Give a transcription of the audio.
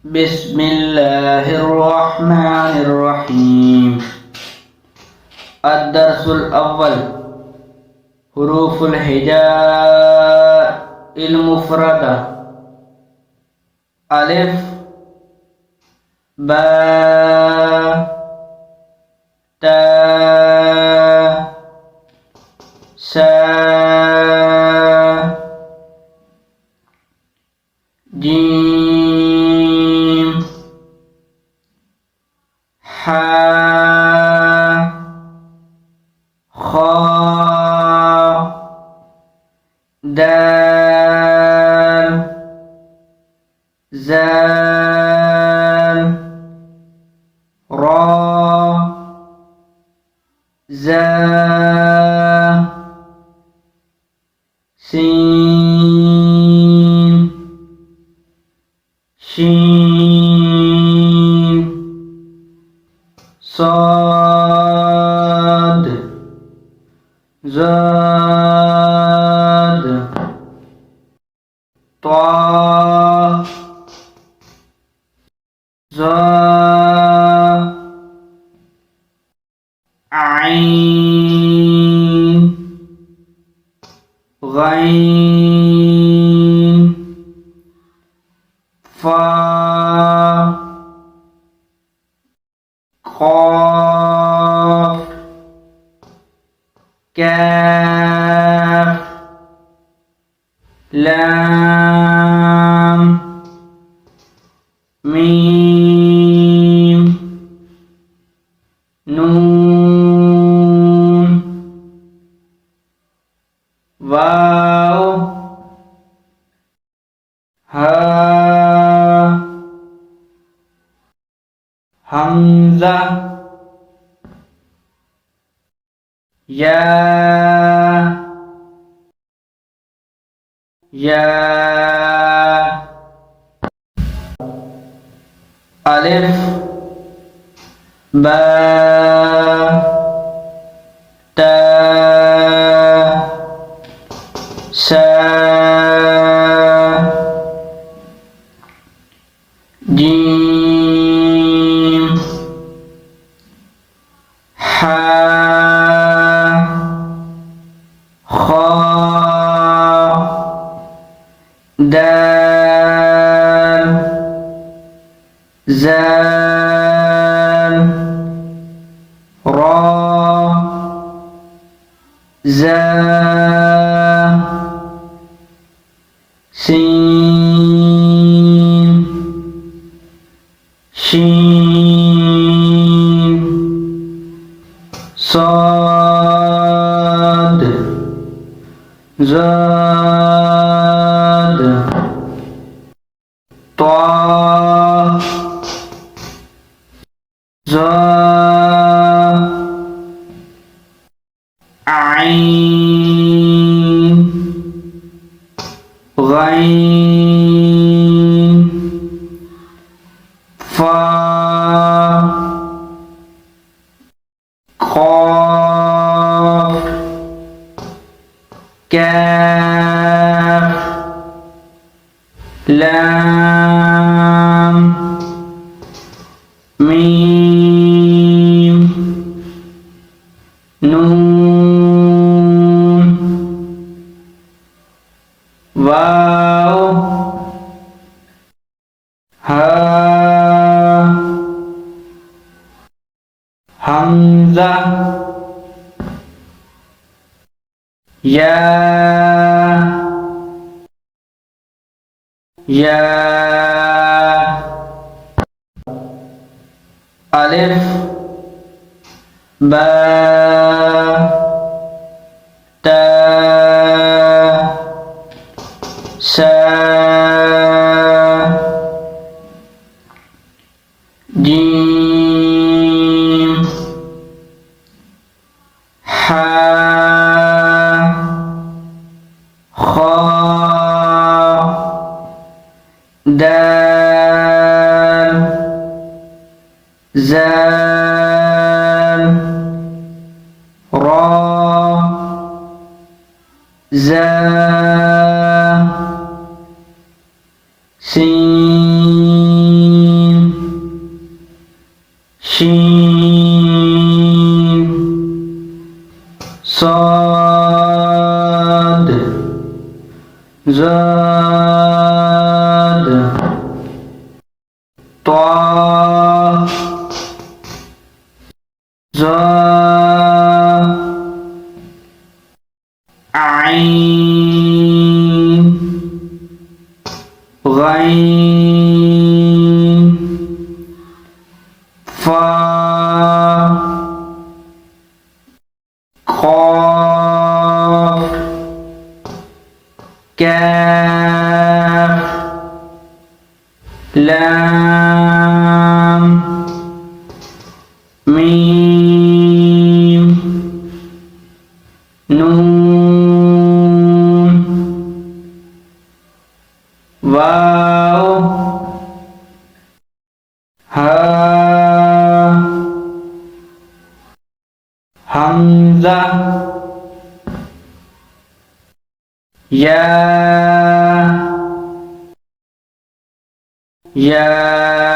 بسم الله الرحمن الرحيم. الدرس الأول حروف الهجاء المفردة. ألف باء تاء ساء جيم حاء خاء دال زال را زا سين شين صاد زاد طا زا عين غين فا قاف كاف لام ميم نون واو ها همزة يا ألف باء تاء ساء جيم حاء خاء دال زال را زا سين شين صاد زاد طا زا عين غين فا قاف كاف لام ميم نون واو ها همزة يا ألف باء تاء ساء جيم حاء خاء دال زال را زا سين صاد زاد طا زا عين غين فا قاف كاف لام ميم نون واو ها همزة يا